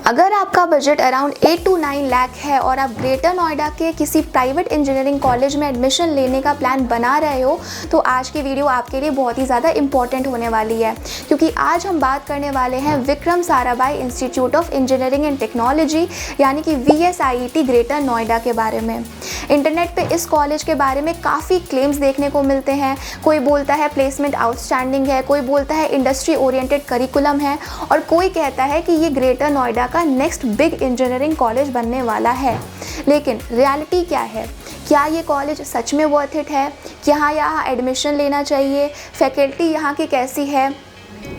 अगर आपका budget around 8 to 9 lakh है और आप ग्रेटर नोएडा के किसी प्राइवेट इंजीनियरिंग कॉलेज में एडमिशन लेने का प्लान बना रहे हो तो आज की वीडियो आपके लिए बहुत ही ज़्यादा इंपॉर्टेंट होने वाली है, क्योंकि आज हम बात करने वाले हैं Vikram Sarabhai institute of engineering and technology यानी कि VSIET ग्रेटर नोएडा के बारे में। इंटरनेट पे इस कॉलेज के बारे में काफ़ी क्लेम्स देखने को मिलते हैं। कोई बोलता है प्लेसमेंट आउटस्टैंडिंग है, कोई बोलता है इंडस्ट्री ओरिएंटेड करिकुलम है और कोई कहता है कि ये ग्रेटर नोएडा का नेक्स्ट बिग इंजीनियरिंग कॉलेज बनने वाला है। लेकिन रियलिटी क्या है? क्या ये कॉलेज सच में वर्थ इट है? क्या यहाँ एडमिशन लेना चाहिए? फैकल्टी यहाँ की कैसी है?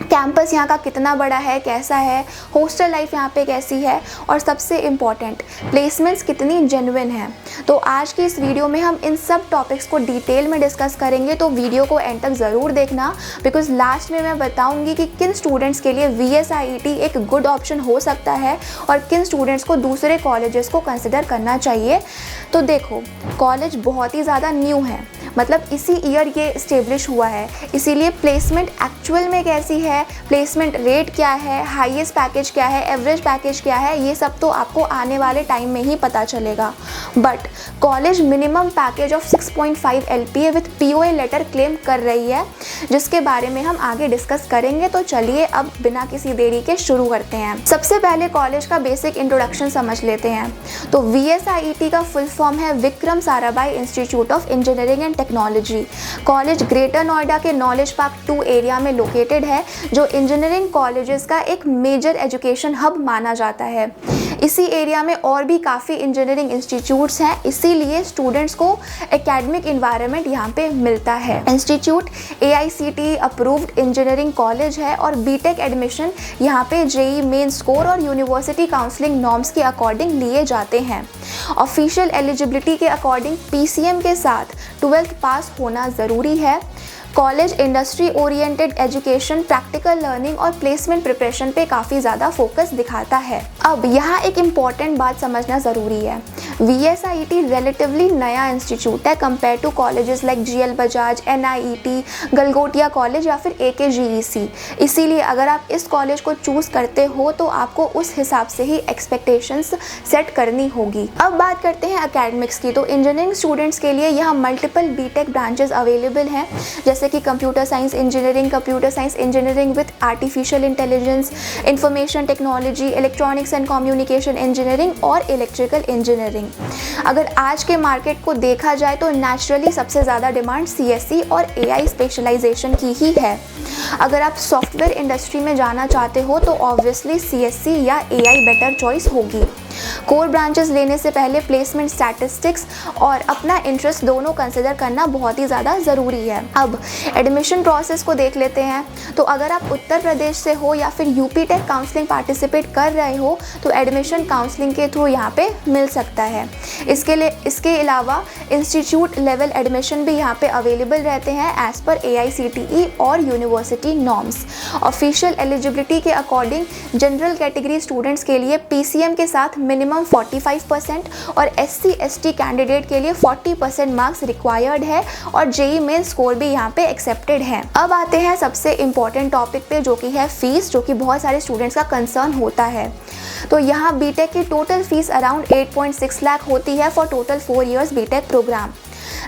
कैंपस यहाँ का कितना बड़ा है, कैसा है? हॉस्टल लाइफ यहाँ पे कैसी है? और सबसे इम्पॉर्टेंट, प्लेसमेंट्स कितनी जेन्युइन है? तो आज की इस वीडियो में हम इन सब टॉपिक्स को डिटेल में डिस्कस करेंगे, तो वीडियो को एंड तक ज़रूर देखना, बिकॉज लास्ट में मैं बताऊंगी कि किन स्टूडेंट्स के लिए VSIET एक गुड ऑप्शन हो सकता है और किन स्टूडेंट्स को दूसरे कॉलेजेस को कंसिडर करना चाहिए। तो देखो, कॉलेज बहुत ही ज़्यादा न्यू है, मतलब इसी ईयर ये इस्टेब्लिश हुआ है, इसीलिए प्लेसमेंट एक्चुअल में कैसी है, प्लेसमेंट रेट क्या है, हाईएस्ट पैकेज क्या है, एवरेज पैकेज क्या है, ये सब तो आपको आने वाले टाइम में ही पता चलेगा। But college minimum package of 6.5 LPA with POA letter claim कर रही है, जिसके बारे में हम आगे डिस्कस करेंगे। तो चलिए अब बिना किसी देरी के शुरू करते हैं। सबसे पहले कॉलेज का बेसिक इंट्रोडक्शन समझ लेते हैं। तो VSIET का फुल फॉर्म है Vikram Sarabhai institute of engineering and technology. College greater Noida के नॉलेज पार्क 2 एरिया में लोकेटेड है, जो इंजीनियरिंग कॉलेजेस का एक मेजर एजुकेशन हब माना जाता है। इसी एरिया में और भी काफ़ी इंजीनियरिंग इंस्टीट्यूट्स हैं, इसीलिए स्टूडेंट्स को एकेडमिक इन्वायरमेंट यहाँ पे मिलता है। Institute AICTE approved engineering college है और बीटेक एडमिशन यहाँ पे JEE मेन स्कोर और यूनिवर्सिटी काउंसलिंग नॉर्म्स के अकॉर्डिंग लिए जाते हैं। ऑफिशियल एलिजिबिलिटी के अकॉर्डिंग PCM के साथ 12th पास होना ज़रूरी है। College industry oriented education, practical learning और प्लेसमेंट प्रिपरेशन पे काफ़ी ज़्यादा फोकस दिखाता है। अब यहाँ एक इम्पॉर्टेंट बात समझना ज़रूरी है, VSIET रिलेटिवली नया इंस्टीट्यूट है compare to colleges like GL Bajaj, NIET, Galgotia college या फिर AKGEC। इसीलिए अगर आप इस कॉलेज को चूज़ करते हो तो आपको उस हिसाब से ही एक्सपेक्टेशंस सेट करनी होगी। अब बात करते हैं एकेडमिक्स की। तो इंजीनियरिंग स्टूडेंट्स के लिए यहाँ मल्टीपल बीटेक ब्रांचेस अवेलेबल हैं, जैसे कि computer science engineering, computer science engineering with artificial intelligence, information technology, electronics and communication engineering और इलेक्ट्रिकल इंजीनियरिंग। अगर आज के मार्केट को देखा जाए तो नेचुरली सबसे ज़्यादा डिमांड CSE और AI स्पेशलाइजेशन की ही है। अगर आप सॉफ्टवेयर इंडस्ट्री में जाना चाहते हो तो ऑब्वियसली CSE या AI बेटर चॉइस होगी। कोर ब्रांचेस लेने से पहले प्लेसमेंट स्टैटिस्टिक्स और अपना इंटरेस्ट दोनों कंसिडर करना बहुत ही ज़्यादा ज़रूरी है। अब एडमिशन प्रोसेस को देख लेते हैं। तो अगर आप उत्तर प्रदेश से हो या फिर UP टेक काउंसलिंग पार्टिसिपेट कर रहे हो तो एडमिशन काउंसलिंग के थ्रू यहाँ पे मिल सकता है। इसके अलावा इंस्टीट्यूट लेवल एडमिशन भी यहाँ पे अवेलेबल रहते हैं एज़ पर AICTE और यूनिवर्सिटी नॉर्म्स। ऑफिशियल एलिजिबिलिटी के अकॉर्डिंग जनरल कैटेगरी स्टूडेंट्स के लिए PCM के साथ मिनिमम 45% और SC ST कैंडिडेट के लिए 40% मार्क्स रिक्वायर्ड है और JEE मेन स्कोर भी यहाँ पे एक्सेप्टेड है। अब आते हैं सबसे इम्पॉर्टेंट टॉपिक पे, जो कि है फीस, जो कि बहुत सारे स्टूडेंट्स का कंसर्न होता है। तो यहाँ बीटेक की टोटल फीस अराउंड 8.6 लाख होती है for total 4 years BTech programme.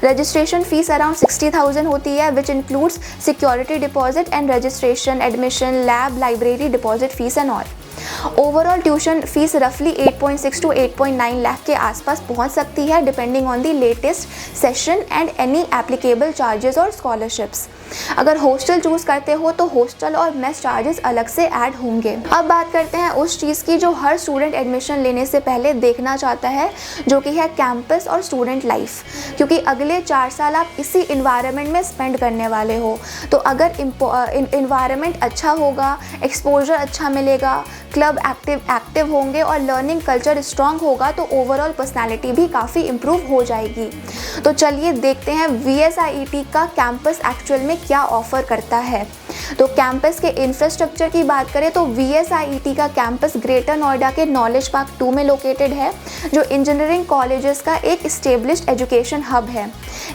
Registration fee around 60,000 होती है, which includes security deposit and registration, admission, lab, library deposit fee and all. Overall tuition fee रफली 8.6 to 8.9 लाख के आसपास पहुंच सकती है, depending on the latest session and any applicable charges और scholarships. अगर हॉस्टल चूज़ करते हो तो हॉस्टल और मेस चार्जेस अलग से ऐड होंगे। अब बात करते हैं उस चीज़ की जो हर स्टूडेंट एडमिशन लेने से पहले देखना चाहता है, जो कि है कैंपस और स्टूडेंट लाइफ, क्योंकि अगले 4 साल आप इसी इन्वायरमेंट में स्पेंड करने वाले हो। तो अगर इन्वायरमेंट अच्छा होगा, एक्सपोजर अच्छा मिलेगा, क्लब एक्टिव होंगे और लर्निंग कल्चर स्ट्रांग होगा तो ओवरऑल पर्सनालिटी भी काफ़ी इम्प्रूव हो जाएगी। तो चलिए देखते हैं VSIET का कैंपस एक्चुअल में क्या ऑफर करता है। तो कैंपस के इंफ्रास्ट्रक्चर की बात करें तो VSIET का कैंपस ग्रेटर नोएडा के नॉलेज पार्क 2 में लोकेटेड है, जो इंजीनियरिंग कॉलेजेस का एक इस्टेब्लिश्ड एजुकेशन हब है।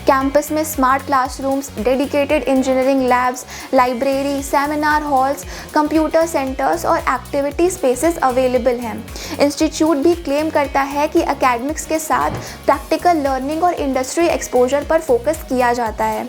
कैंपस में smart classrooms, dedicated engineering labs, library, seminar halls, computer centres और एक्टिविटी सारी स्पेसेस अवेलेबल हैं। इंस्टीट्यूट भी क्लेम करता है कि एकेडमिक्स के साथ प्रैक्टिकल लर्निंग और इंडस्ट्री एक्सपोजर पर फोकस किया जाता है।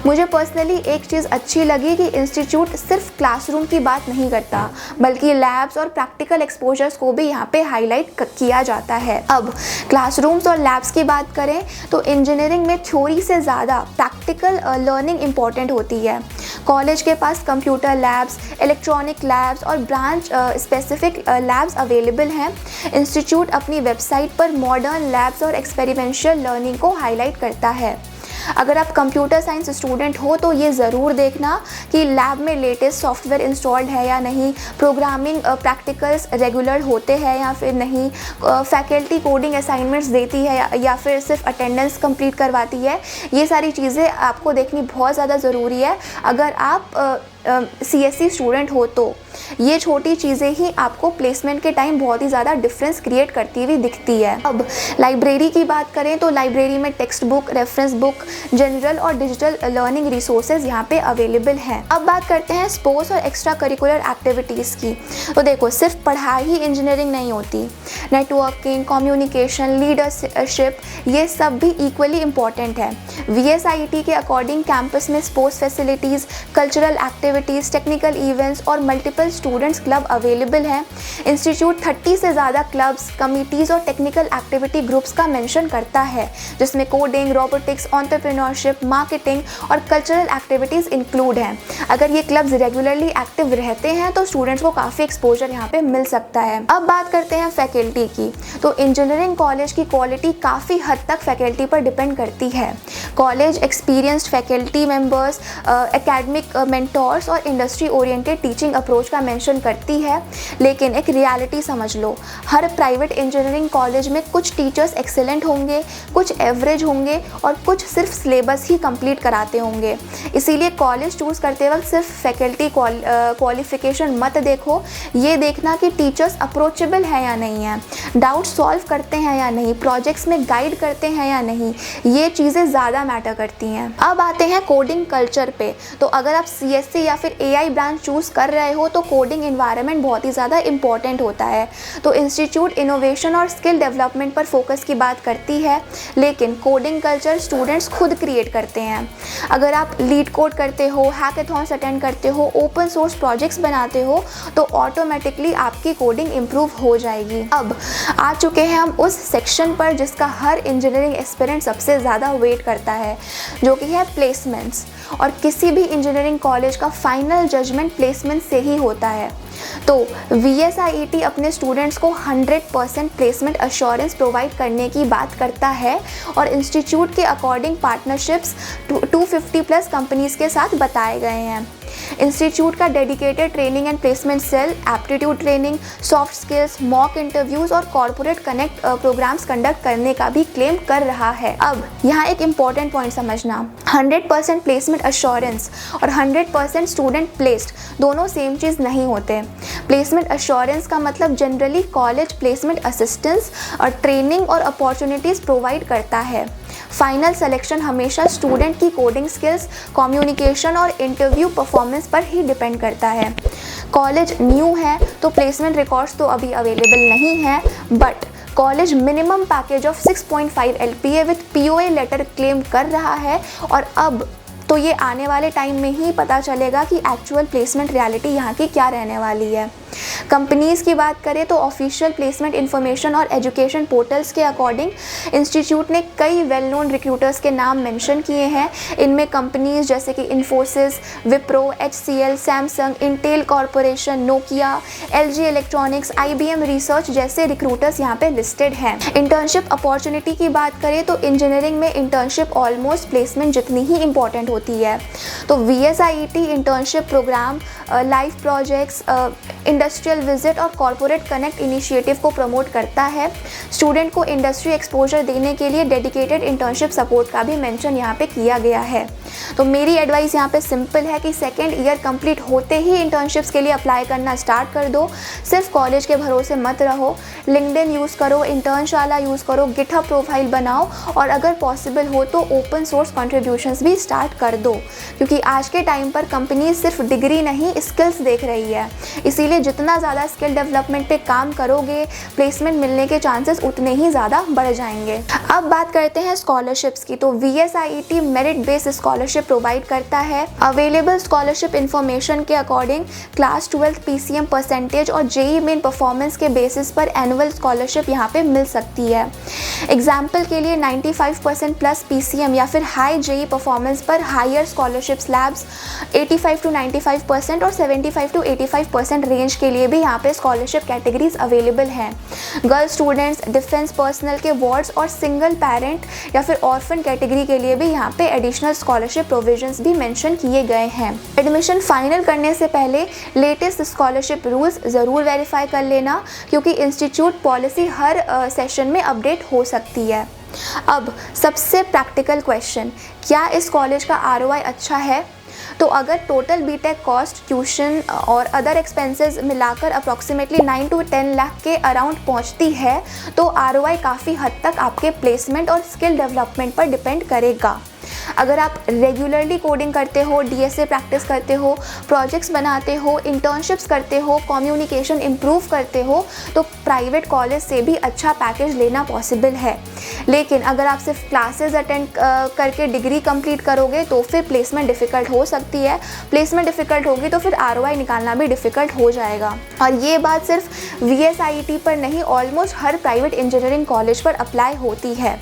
मुझे पर्सनली एक चीज़ अच्छी लगी कि इंस्टीट्यूट सिर्फ क्लासरूम की बात नहीं करता, बल्कि लैब्स और प्रैक्टिकल एक्सपोजर्स को भी यहाँ पे हाईलाइट किया जाता है। अब क्लासरूम्स और लैब्स की बात करें तो इंजीनियरिंग में थ्योरी से ज़्यादा प्रैक्टिकल लर्निंग इम्पॉर्टेंट होती है। कॉलेज के पास कंप्यूटर लैब्स, इलेक्ट्रॉनिक लैब्स और ब्रांच स्पेसिफिक लैब्स अवेलेबल हैं। इंस्टीट्यूट अपनी वेबसाइट पर मॉडर्न लैब्स और एक्सपेरिमेंशियल लर्निंग को हाईलाइट करता है। अगर आप कंप्यूटर साइंस स्टूडेंट हो तो ये ज़रूर देखना कि लैब में लेटेस्ट सॉफ्टवेयर इंस्टॉल्ड है या नहीं, प्रोग्रामिंग प्रैक्टिकल्स रेगुलर होते हैं या फिर नहीं, फैकल्टी कोडिंग असाइनमेंट्स देती है या फिर सिर्फ अटेंडेंस कंप्लीट करवाती है। ये सारी चीज़ें आपको देखनी बहुत ज़्यादा ज़रूरी है अगर आप CSE स्टूडेंट हो तो। ये छोटी चीज़ें ही आपको प्लेसमेंट के टाइम बहुत ही ज़्यादा डिफरेंस क्रिएट करती हुई दिखती है। अब लाइब्रेरी की बात करें तो लाइब्रेरी में text book, reference book, general और डिजिटल लर्निंग रिसोर्सेज यहाँ पे अवेलेबल हैं। अब बात करते हैं स्पोर्ट्स और एक्स्ट्रा करिकुलर एक्टिविटीज़ की। तो देखो, सिर्फ पढ़ाई ही इंजीनियरिंग नहीं होती, नेटवर्किंग, कम्युनिकेशन, लीडरशिप, ये सब भी इक्वली इम्पॉर्टेंट है। VSIT के अकॉर्डिंग कैंपस में sports facilities, cultural activities, technical events और मल्टीपल स्टूडेंट्स क्लब अवेलेबल हैं। इंस्टीट्यूट 30 से ज़्यादा क्लब्स, कमिटीज़ और टेक्निकल एक्टिविटी ग्रुप्स का मेंशन करता है, जिसमें कोडिंग, रोबोटिक्स, एंटरप्रेन्योरशिप, मार्केटिंग और कल्चरल एक्टिविटीज़ इंक्लूड हैं। अगर ये क्लब्स रेगुलरली एक्टिव रहते हैं तो स्टूडेंट्स को काफ़ी एक्सपोजर यहाँ पे मिल सकता है। अब बात करते हैं फैकल्टी की। तो इंजीनियरिंग कॉलेज की क्वालिटी काफ़ी हद तक फैकल्टी पर डिपेंड करती है। College experienced faculty members, academic mentors और इंडस्ट्री ओरिएंटेड टीचिंग अप्रोच का मेंशन करती है, लेकिन एक रियलिटी समझ लो, हर प्राइवेट इंजीनियरिंग कॉलेज में कुछ टीचर्स एक्सेलेंट होंगे, कुछ एवरेज होंगे और कुछ सिर्फ सिलेबस ही कंप्लीट कराते होंगे। इसीलिए कॉलेज चूज़ करते वक्त सिर्फ फैकल्टी क्वालिफिकेशन मत देखो, ये देखना कि टीचर्स अप्रोचेबल है या नहीं है, डाउट सॉल्व करते हैं या नहीं, प्रोजेक्ट्स में गाइड करते हैं या नहीं, ये चीज़ें ज़्यादा मैटर करती हैं। अब आते हैं कोडिंग कल्चर पे। तो अगर आप CSE या फिर AI ब्रांच चूज़ कर रहे हो तो कोडिंग इन्वायरमेंट बहुत ही ज़्यादा इंपॉर्टेंट होता है। तो इंस्टीट्यूट इनोवेशन और स्किल डेवलपमेंट पर फोकस की बात करती है, लेकिन कोडिंग कल्चर स्टूडेंट्स खुद क्रिएट करते हैं। अगर आप लीड कोड करते हो, हैकाथॉन्स अटेंड करते हो, ओपन सोर्स प्रोजेक्ट्स बनाते हो तो ऑटोमेटिकली आपकी कोडिंग इम्प्रूव हो जाएगी। अब आ चुके हैं हम उस सेक्शन पर जिसका हर इंजीनियरिंग एस्पिरेंट सबसे ज़्यादा वेट करता है, जो कि है प्लेसमेंट्स। और किसी भी इंजीनियरिंग कॉलेज का फाइनल जजमेंट प्लेसमेंट से ही होता है। तो VSIT अपने स्टूडेंट्स को 100% प्लेसमेंट अश्योरेंस प्रोवाइड करने की बात करता है और इंस्टीट्यूट के अकॉर्डिंग पार्टनरशिप्स 250 प्लस कंपनीज़ के साथ बताए गए हैं। इंस्टीट्यूट का dedicated training and placement cell aptitude training, soft skills, mock interviews और कॉर्पोरेट कनेक्ट प्रोग्राम्स कंडक्ट करने का भी क्लेम कर रहा है। अब यहाँ एक इम्पॉर्टेंट पॉइंट समझना, 100% प्लेसमेंट अश्योरेंस और 100% स्टूडेंट प्लेस्ड दोनों सेम चीज़ नहीं होते। प्लेसमेंट अश्योरेंस का मतलब जनरली कॉलेज प्लेसमेंट असिस्टेंस और ट्रेनिंग और अपॉर्चुनिटीज़ प्रोवाइड करता है। फाइनल सिलेक्शन हमेशा स्टूडेंट की कोडिंग स्किल्स, कम्युनिकेशन और इंटरव्यू परफॉर्मेंस पर ही डिपेंड करता है। कॉलेज न्यू है तो प्लेसमेंट रिकॉर्ड्स तो अभी अवेलेबल नहीं है, but college minimum package of 6.5 LPA with POA letter claim कर रहा है और अब तो ये आने वाले टाइम में ही पता चलेगा कि एक्चुअल प्लेसमेंट रियलिटी यहाँ की क्या रहने वाली है। कंपनीज़ की बात करें तो ऑफिशियल प्लेसमेंट इन्फॉर्मेशन और एजुकेशन पोर्टल्स के अकॉर्डिंग इंस्टीट्यूट ने कई वेल नोन रिक्रूटर्स के नाम मेंशन किए हैं। इनमें कंपनीज़ जैसे कि Infosys, Wipro, HCL, Samsung, Intel corporation, Nokia, LG electronics, IBM research जैसे रिक्रूटर्स यहाँ पे लिस्टेड हैं। इंटर्नशिप अपॉर्चुनिटी की बात करें तो इंजीनियरिंग में इंटर्नशिप ऑलमोस्ट प्लेसमेंट जितनी ही इंपॉर्टेंट होती है। तो VSIT internship programme, live projects, industrial visit और कॉर्पोरेट कनेक्ट इनिशिएटिव को प्रमोट करता है। स्टूडेंट को इंडस्ट्री एक्सपोजर देने के लिए डेडिकेटेड इंटर्नशिप सपोर्ट का भी मेंशन यहाँ पे किया गया है। तो मेरी एडवाइस यहाँ पे सिंपल है कि सेकेंड ईयर कंप्लीट होते ही इंटर्नशिप्स के लिए अप्लाई करना स्टार्ट कर दो। सिर्फ कॉलेज के भरोसे मत रहो, लिंक्डइन यूज़ करो, इंटर्नशाला यूज़ करो, गिटहब प्रोफाइल बनाओ और अगर पॉसिबल हो तो ओपन सोर्स कंट्रीब्यूशंस भी स्टार्ट कर दो, क्योंकि आज के टाइम पर कंपनी सिर्फ डिग्री नहीं स्किल्स देख रही है। इसीलिए इसीलिए जितना ज़्यादा स्किल डेवलपमेंट पे काम करोगे, प्लेसमेंट मिलने के चांसेस उतने ही ज़्यादा बढ़ जाएंगे। अब बात करते हैं स्कॉलरशिप्स की। तो VSIET merit based scholarship provide करता है। अवेलेबल स्कॉलरशिप इंफॉर्मेशन के अकॉर्डिंग क्लास 12 PCM परसेंटेज और JEE मेन परफॉर्मेंस के बेसिस पर एनुअल स्कॉलरशिप यहाँ पे मिल सकती है। एग्जाम्पल के लिए 95% प्लस PCM या फिर हाई JEE परफॉर्मेंस पर हायर स्कॉलरशिप स्लैब्स 85 to 95% और 75 to 85% रेंज के लिए भी यहाँ पे स्कॉलरशिप कैटेगरीज अवेलेबल हैं। गर्ल स्टूडेंट्स, डिफेंस पर्सनल के वार्ड्स और सिंगल पेरेंट या फिर ऑर्फन कैटेगरी के लिए भी यहाँ पे एडिशनल स्कॉलरशिप प्रोविजंस भी मेंशन किए गए हैं। एडमिशन फाइनल करने से पहले लेटेस्ट स्कॉलरशिप रूल्स ज़रूर वेरीफाई कर लेना, क्योंकि इंस्टीट्यूट पॉलिसी हर सेशन में अपडेट हो सकती है। अब सबसे प्रैक्टिकल क्वेश्चन, क्या इस कॉलेज का ROI अच्छा है? तो अगर टोटल बीटेक कॉस्ट, ट्यूशन और अदर एक्सपेंसेस मिलाकर अप्रॉक्सीमेटली 9 to 10 लाख के अराउंड पहुंचती है तो ROI काफ़ी हद तक आपके प्लेसमेंट और स्किल डेवलपमेंट पर डिपेंड करेगा। अगर आप रेगुलरली कोडिंग करते हो, DSA प्रैक्टिस करते हो, प्रोजेक्ट्स बनाते हो, इंटर्नशिप्स करते हो, कम्युनिकेशन इम्प्रूव करते हो, तो प्राइवेट कॉलेज से भी अच्छा पैकेज लेना पॉसिबल है। लेकिन अगर आप सिर्फ क्लासेस अटेंड करके डिग्री कंप्लीट करोगे तो फिर प्लेसमेंट डिफ़िकल्ट हो सकती है। प्लेसमेंट डिफ़िकल्ट होगी तो फिर ROI निकालना भी डिफ़िकल्ट हो जाएगा। और ये बात सिर्फ VSIET पर नहीं, ऑलमोस्ट हर प्राइवेट इंजीनियरिंग कॉलेज पर अप्लाई होती है।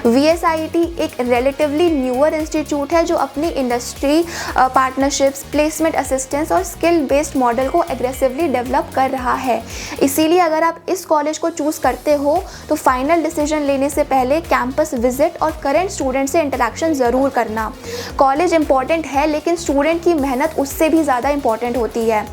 VSIET एक रिलेटिवली न्यूअर इंस्टीट्यूट है जो अपनी इंडस्ट्री पार्टनरशिप्स, प्लेसमेंट असिस्टेंस और स्किल बेस्ड मॉडल को एग्रेसिवली डेवलप कर रहा है। इसीलिए अगर आप इस कॉलेज को चूज़ करते हो तो फाइनल डिसीजन लेने से पहले कैंपस विजिट और करेंट स्टूडेंट से इंटरेक्शन ज़रूर करना। कॉलेज इंपॉर्टेंट है लेकिन स्टूडेंट की मेहनत उससे भी ज़्यादा इंपॉर्टेंट होती है।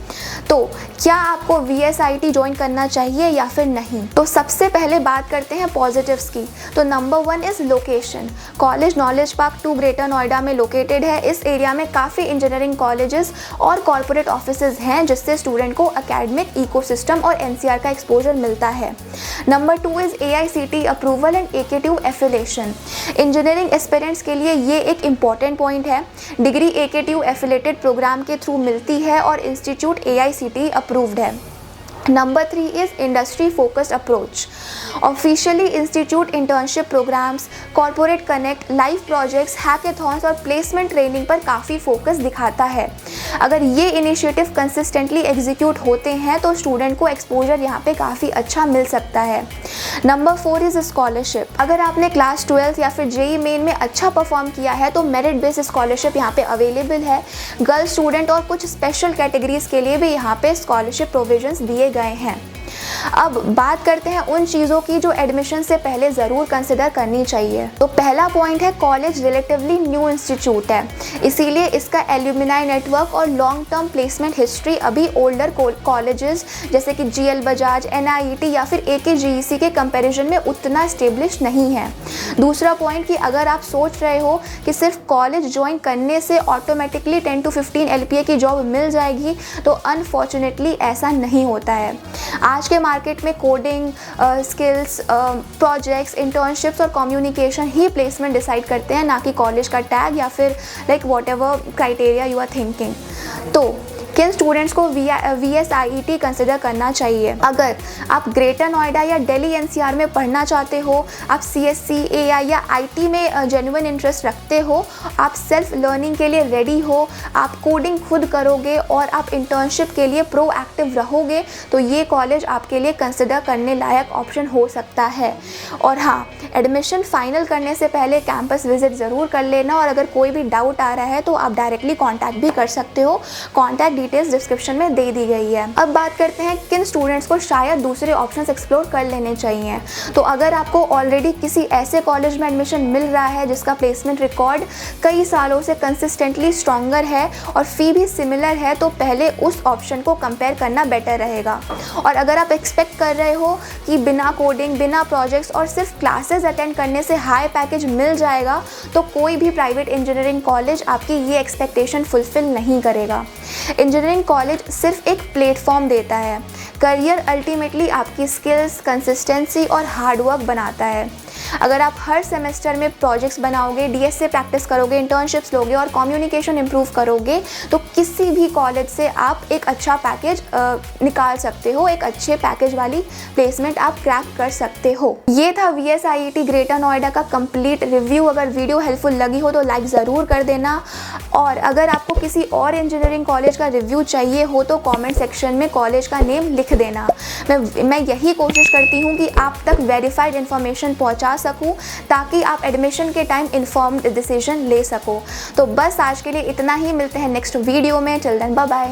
तो क्या आपको VSIET ज्वाइन करना चाहिए या फिर नहीं? तो सबसे पहले बात करते हैं पॉजिटिव्स की। तो number 1 is location. College knowledge park 2 greater Noida में लोकेटेड है। इस एरिया में काफ़ी इंजीनियरिंग कॉलेजेस और कॉर्पोरेट ऑफिसेज हैं जिससे स्टूडेंट को एकेडमिक इकोसिस्टम और NCR का एक्सपोजर मिलता है। Number 2 is AICTE approval and AKTU affiliation. Engineering aspirants के लिए ये एक इम्पॉर्टेंट पॉइंट है। डिग्री AKTU एफिलेटेड प्रोग्राम के थ्रू मिलती है और इंस्टीट्यूट AICTE अप्रूव्ड है। Number 3 is industry focused approach. Officially institute internship programmes, corporate connect, live projects, hackathons और प्लेसमेंट ट्रेनिंग पर काफ़ी फोकस दिखाता है। अगर ये इनिशिएटिव कंसिस्टेंटली एग्जीक्यूट होते हैं तो स्टूडेंट को एक्सपोजर यहाँ पे काफ़ी अच्छा मिल सकता है। Number 4 is scholarship. अगर आपने क्लास 12 या फिर JEE मेन में अच्छा परफॉर्म किया है तो मेरिट बेस्ड स्कॉलरशिप यहाँ पे अवेलेबल है। गर्ल स्टूडेंट और कुछ स्पेशल कैटेगरीज के लिए भी यहाँ पे स्कॉलरशिप प्रोविजंस दिए गए हैं। अब बात करते हैं उन चीज़ों की जो एडमिशन से पहले ज़रूर कंसिडर करनी चाहिए। तो पहला पॉइंट है, कॉलेज रिलेटिवली न्यू इंस्टीट्यूट है, इसीलिए इसका एल्यूमिनाई नेटवर्क और लॉन्ग टर्म प्लेसमेंट हिस्ट्री अभी ओल्डर कॉलेजेस जैसे कि GL बजाज, NIET या फिर AKGEC के कंपैरिजन में उतना स्टेब्लिश नहीं है। दूसरा पॉइंट कि अगर आप सोच रहे हो कि सिर्फ कॉलेज ज्वाइन करने से ऑटोमेटिकली 10 to 15 LPA की जॉब मिल जाएगी तो अनफॉर्चुनेटली ऐसा नहीं होता है। आज के मार्केट में कोडिंग स्किल्स, प्रोजेक्ट्स, इंटर्नशिप्स और कम्युनिकेशन ही प्लेसमेंट डिसाइड करते हैं, ना कि कॉलेज का टैग या फिर like whatever criteria you are thinking. तो किन स्टूडेंट्स को VSIET कंसिडर करना चाहिए? अगर आप ग्रेटर नोएडा या दिल्ली NCR में पढ़ना चाहते हो, आप CSC, AI या IT में जेन्युइन इंटरेस्ट रखते हो, आप सेल्फ लर्निंग के लिए रेडी हो, आप कोडिंग खुद करोगे और आप इंटर्नशिप के लिए प्रोएक्टिव रहोगे, तो ये कॉलेज आपके लिए कंसिडर करने लायक ऑप्शन हो सकता है। और हाँ, एडमिशन फाइनल करने से पहले कैंपस विजिट ज़रूर कर लेना और अगर कोई भी डाउट आ रहा है तो आप डायरेक्टली कॉन्टैक्ट भी कर सकते हो। कॉन्टैक्ट डिटेल्स डिस्क्रिप्शन में दे दी गई है। अब बात करते हैं किन स्टूडेंट्स को शायद दूसरे ऑप्शंस एक्सप्लोर कर लेने चाहिए। तो अगर आपको ऑलरेडी किसी ऐसे कॉलेज में एडमिशन मिल रहा है जिसका प्लेसमेंट रिकॉर्ड कई सालों से कंसिस्टेंटली स्ट्रॉन्गर है और फ़ी भी सिमिलर है, तो पहले उस ऑप्शन को कंपेयर करना बेटर रहेगा। और अगर आप एक्सपेक्ट कर रहे हो कि बिना कोडिंग, बिना प्रोजेक्ट्स और सिर्फ क्लासेस अटेंड करने से हाई पैकेज मिल जाएगा, तो कोई भी प्राइवेट इंजीनियरिंग कॉलेज आपकी ये एक्सपेक्टेशन फुलफिल नहीं करेगा। इंजीनियरिंग कॉलेज सिर्फ एक प्लेटफॉर्म देता है, करियर अल्टीमेटली आपकी स्किल्स, कंसिस्टेंसी और हार्डवर्क बनाता है। अगर आप हर सेमेस्टर में प्रोजेक्ट्स बनाओगे, डीएस से प्रैक्टिस करोगे, इंटर्नशिप्स लोगे और कम्युनिकेशन इंप्रूव करोगे तो किसी भी कॉलेज से आप एक अच्छा पैकेज निकाल सकते हो, एक अच्छे पैकेज वाली प्लेसमेंट आप क्रैक कर सकते हो। ये था VSIET ग्रेटर नोएडा का कंप्लीट रिव्यू। अगर वीडियो हेल्पफुल लगी हो तो लाइक ज़रूर कर देना, और अगर आपको किसी और इंजीनियरिंग कॉलेज का रिव्यू चाहिए हो तो कमेंट सेक्शन में कॉलेज का नेम लिख देना। मैं यही कोशिश करती हूँ कि आप तक वेरीफाइड इन्फॉर्मेशन पहुँचा सकूँ ताकि आप एडमिशन के टाइम इन्फॉर्म्ड डिसीजन ले सको। तो बस आज के लिए इतना ही, मिलते हैं नेक्स्ट वीडियो में। Till then bye bye.